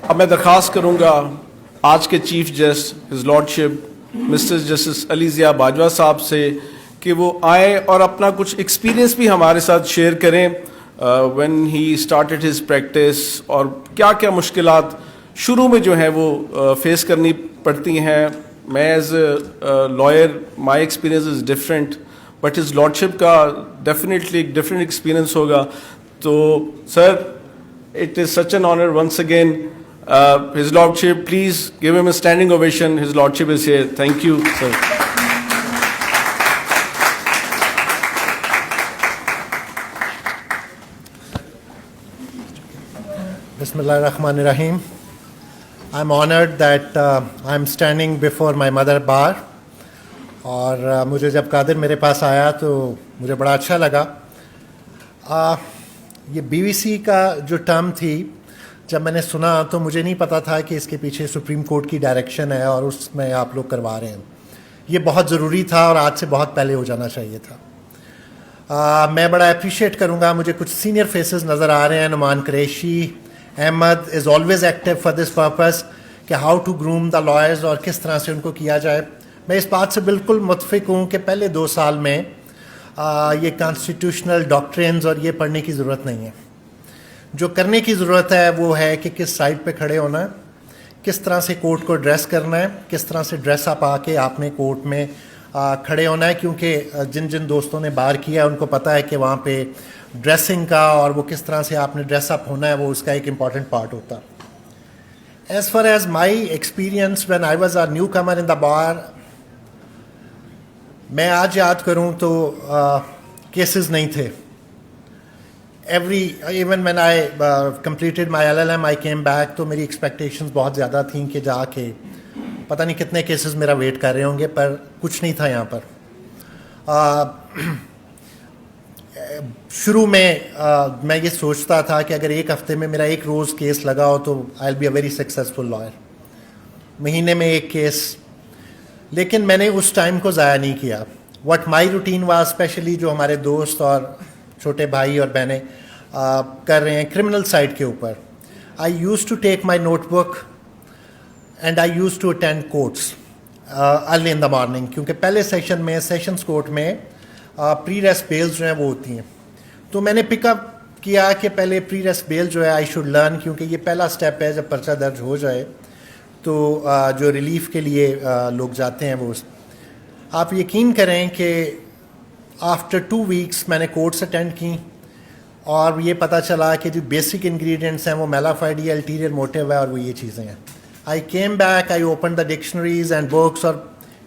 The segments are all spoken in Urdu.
اب میں درخواست کروں گا آج کے chief justice his lordship mister justice Ali Zia Bajwa صاحب سے کہ وہ آئیں اور اپنا کچھ ایکسپیرینس بھی ہمارے ساتھ شیئر کریں when he started his practice, اور کیا کیا مشکلات شروع میں جو ہیں وہ فیس کرنی پڑتی ہیں. میں as a lawyer my experience is different, but his lordship کا ڈیفینیٹلی ایک ڈفرینٹ ایکسپیرینس ہوگا. تو sir it is such an honour once again. His Lordship, please give him a standing ovation. His Lordship is here. Thank you, sir. Bismillah ar-Rahman ar-Rahim. I'm honored that I'm standing before my mother bar. اور مجھے جب قادر میرے پاس آیا تو مجھے بڑا اچھا لگا. یہ بی وی سی کا جو ٹرم تھی، جب میں نے سنا تو مجھے نہیں پتا تھا کہ اس کے پیچھے سپریم کورٹ کی ڈائریکشن ہے اور اس میں آپ لوگ کروا رہے ہیں. یہ بہت ضروری تھا اور آج سے بہت پہلے ہو جانا چاہیے تھا. میں بڑا اپریشیٹ کروں گا، مجھے کچھ سینئر فیسز نظر آ رہے ہیں. Nauman Qureshi, Ahmed is always active for this purpose کہ how to groom the lawyers اور کس طرح سے ان کو کیا جائے. میں اس بات سے بالکل متفق ہوں کہ پہلے 2 سال میں یہ کانسٹیٹیوشنل ڈاکٹرینز اور یہ پڑھنے کی ضرورت نہیں ہے. جو کرنے کی ضرورت ہے وہ ہے کہ کس سائڈ پہ کھڑے ہونا ہے، کس طرح سے کورٹ کو ڈریس کرنا ہے، کس طرح سے ڈریس اپ آ کے آپ نے کورٹ میں کھڑے ہونا ہے. کیونکہ جن دوستوں نے بار کیا ان کو پتہ ہے کہ وہاں پہ ڈریسنگ کا اور وہ کس طرح سے آپ نے ڈریس اپ ہونا ہے وہ اس کا ایک امپورٹنٹ پارٹ ہوتا. As far as my experience when I was a new کمر ان دا بار، میں آج یاد کروں تو کیسز نہیں تھے. even when I completed my LLM I came back تو میری ایکسپیکٹیشنز بہت زیادہ تھیں کہ جا کے پتہ نہیں کتنے کیسز میرا ویٹ کر رہے ہوں گے، پر کچھ نہیں تھا یہاں پر. شروع میں میں یہ سوچتا تھا کہ اگر ایک ہفتے میں میرا ایک روز کیس لگا ہو تو I will be a very successful lawyer. مہینے میں ایک کیس، لیکن میں نے اس ٹائم کو ضائع نہیں کیا. What my routine was, especially جو ہمارے دوست اور چھوٹے بھائی اور بہنیں کر رہے ہیں کرمنل سائڈ کے اوپر، I use to take my note book and I use to attend courts early in the morning. کیونکہ پہلے سیشن میں سیشنز کورٹ میں پری ریس بیلز جو ہیں وہ ہوتی ہیں. تو میں نے پک اپ کیا کہ پہلے پری ریس بیل جو ہے آئی شوڈ لرن، کیونکہ یہ پہلا اسٹیپ ہے جب پرچہ درج ہو جائے تو جو ریلیف کے لیے لوگ جاتے ہیں وہ. آپ یقین کریں کہ آفٹر 2 weeks میں نے کورٹس اٹینڈ کی اور یہ پتہ چلا کہ جو بیسک انگریڈینٹس ہیں وہ میلافائڈی الٹیریئر موٹیو ہے اور وہ یہ چیزیں ہیں. I came back, I open the dictionaries and books, اور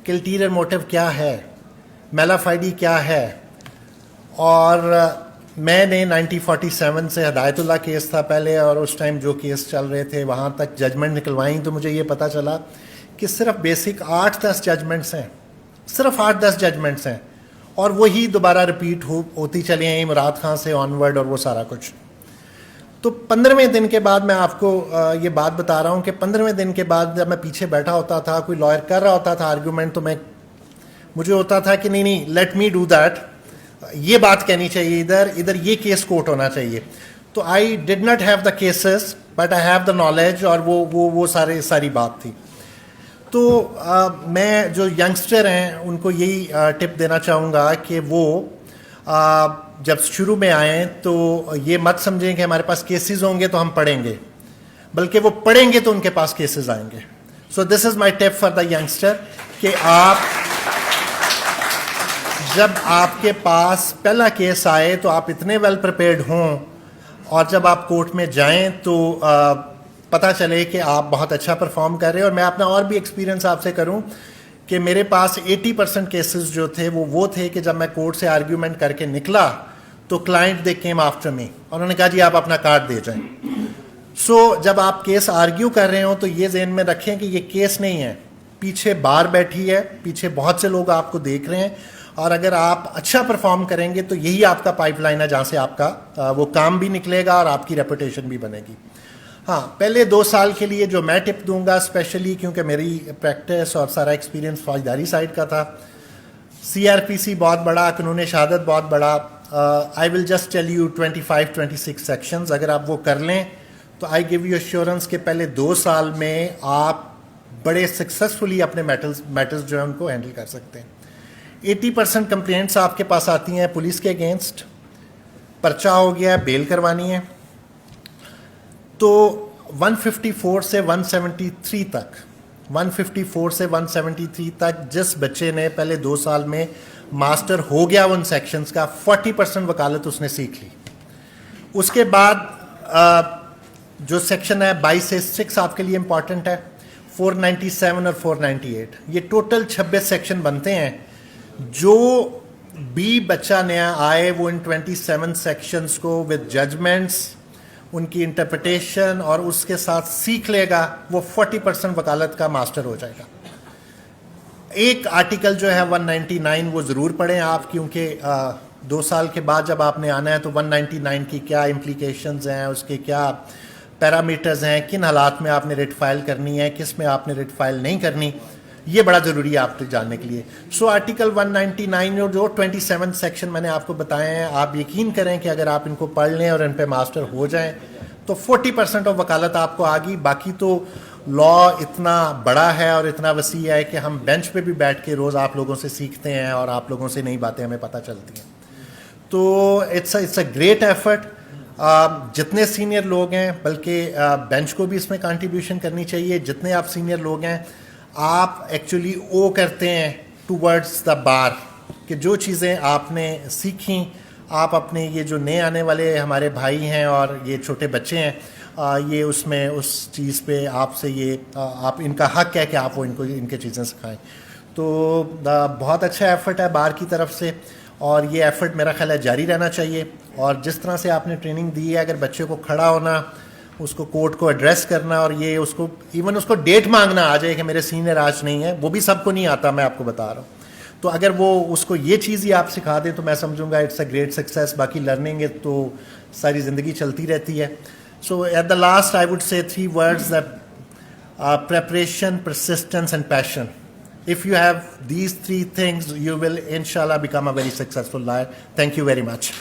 کہ الٹیریئر موٹیو کیا ہے، میلافائڈی کیا ہے. اور میں نے 1947 سے ہدایت اللہ کیس تھا پہلے، اور اس ٹائم جو کیس چل رہے تھے وہاں تک ججمنٹ نکلوائیں تو مجھے یہ پتہ چلا کہ صرف بیسک 8-10 ججمنٹس ہیں، صرف 8-10 ججمنٹس ہیں، اور وہی دوبارہ رپیٹ ہوتی چلی ہیں مراد خان سے آنورڈ اور وہ سارا کچھ. تو 15ویں دن کے بعد میں آپ کو یہ بات بتا رہا ہوں کہ 15ویں دن کے بعد جب میں پیچھے بیٹھا ہوتا تھا، کوئی لائر کر رہا ہوتا تھا آرگیومنٹ، تو مجھے ہوتا تھا کہ نہیں لیٹ می ڈو دیٹ، یہ بات کہنی چاہیے، ادھر یہ کیس کوٹ ہونا چاہیے. تو I did not have the cases but I have the knowledge, اور وہ ساری بات تھی. تو میں جو ینگسٹر ہیں ان کو یہی ٹپ دینا چاہوں گا کہ وہ جب شروع میں آئیں تو یہ مت سمجھیں کہ ہمارے پاس کیسز ہوں گے تو ہم پڑھیں گے، بلکہ وہ پڑھیں گے تو ان کے پاس کیسز آئیں گے. سو دس از مائی ٹپ فار دا ینگسٹر کہ آپ جب آپ کے پاس پہلا کیس آئے تو آپ اتنے ویل پریپیئرڈ ہوں، اور جب آپ کورٹ میں جائیں تو پتہ چلے کہ آپ بہت اچھا پرفارم کر رہے ہیں. اور میں اپنا اور بھی ایکسپیرینس آپ سے کروں کہ میرے پاس 80% کیسز جو تھے وہ تھے کہ جب میں کورٹ سے آرگیومنٹ کر کے نکلا تو client they came after me, اور انہوں نے کہا جی آپ اپنا کارڈ دے جائیں. سو جب آپ کیس آرگیو کر رہے ہوں تو یہ ذہن میں رکھیں کہ یہ کیس نہیں ہے، پیچھے بار بیٹھی ہے، پیچھے بہت سے لوگ آپ کو دیکھ رہے ہیں، اور اگر آپ اچھا پرفارم کریں گے تو یہی آپ کا پائپ لائن ہے جہاں سے آپ کا وہ کام بھی نکلے گا اور آپ کی ریپوٹیشن بھی بنے گی. ہاں، پہلے 2 سال کے لیے جو میں ٹپ دوں گا، اسپیشلی کیونکہ میری پریکٹس اور سارا ایکسپیرینس فوجداری سائڈ کا تھا، CRPC بہت بڑا، قانون شہادت بہت بڑا. I will just tell you 25-26 sections, اگر آپ وہ کر لیں تو آئی گیو یو ایشورنس کہ پہلے 2 سال میں آپ بڑے سکسیزفلی اپنے میٹرز جو ہیں ان کو ہینڈل کر سکتے ہیں. 80% کمپلینٹس آپ کے پاس آتی ہیں پولیس کے اگینسٹ, پرچہ ہو گیا, بیل کروانی ہے. تو 154 سے 173 تک 154 سے 173 تک جس بچے نے پہلے 2 سال میں ماسٹر ہو گیا ان سیکشنز کا, 40% وکالت اس نے سیکھ لی. اس کے بعد جو سیکشن ہے 22 سے 6 آپ کے لیے امپورٹنٹ ہے, 497 اور 498, یہ ٹوٹل 26 سیکشن بنتے ہیں. جو بھی بچہ نیا آئے وہ ان 27 سیکشنز کو ود ججمنٹس, ان کی انٹرپریٹیشن اور اس کے ساتھ سیکھ لے گا, وہ 40% وکالت کا ماسٹر ہو جائے گا. ایک آرٹیکل جو ہے 199 وہ ضرور پڑھیں آپ, کیونکہ 2 سال کے بعد جب آپ نے آنا ہے تو 199 کی کیا امپلیکیشنز ہیں, اس کے کیا پیرامیٹرز ہیں, کن حالات میں آپ نے ریٹ فائل کرنی ہے, کس میں آپ نے ریٹ فائل نہیں کرنی, یہ بڑا ضروری ہے آپ کو جاننے کے لیے. سو آرٹیکل 199 اور جو 27 سیکشن میں نے آپ کو بتائے ہیں, آپ یقین کریں کہ اگر آپ ان کو پڑھ لیں اور ان پہ ماسٹر ہو جائیں تو 40% آف وکالت آپ کو آ گئی. باقی تو لا اتنا بڑا ہے اور اتنا وسیع ہے کہ ہم بینچ پہ بھی بیٹھ کے روز آپ لوگوں سے سیکھتے ہیں اور آپ لوگوں سے نئی باتیں ہمیں پتہ چلتی ہیں. تو اٹس اے گریٹ ایفرٹ. جتنے سینئر لوگ ہیں, بلکہ بینچ کو بھی اس میں کنٹریبیوشن کرنی چاہیے. جتنے آپ سینئر لوگ ہیں آپ ایکچولی او کرتے ہیں ٹوورڈز دا بار, کہ جو چیزیں آپ نے سیکھیں آپ اپنے یہ جو نئے آنے والے ہمارے بھائی ہیں اور یہ چھوٹے بچے ہیں, یہ اس میں اس چیز پہ آپ سے یہ آپ ان کا حق ہے کہ آپ وہ ان کے چیزیں سکھائیں. تو بہت اچھا ایفرٹ ہے بار کی طرف سے, اور یہ ایفرٹ میرا خیال ہے جاری رہنا چاہیے. اور جس طرح سے آپ نے ٹریننگ دی ہے, اگر بچے کو کھڑا ہونا, اس کو کورٹ کو ایڈریس کرنا, اور یہ اس کو ایون اس کو ڈیٹ مانگنا آ جائے کہ میرے سینئر آج نہیں ہے, وہ بھی سب کو نہیں آتا, میں آپ کو بتا رہا ہوں. تو اگر وہ اس کو یہ چیز ہی آپ سکھا دیں تو میں سمجھوں گا اٹس اے گریٹ سکسیس. باقی لرننگ تو ساری زندگی چلتی رہتی ہے. So at the last I would say 3 words that preparation, persistence and passion. If you have these 3 things, you will inshallah become a very successful lawyer. Thank you very much.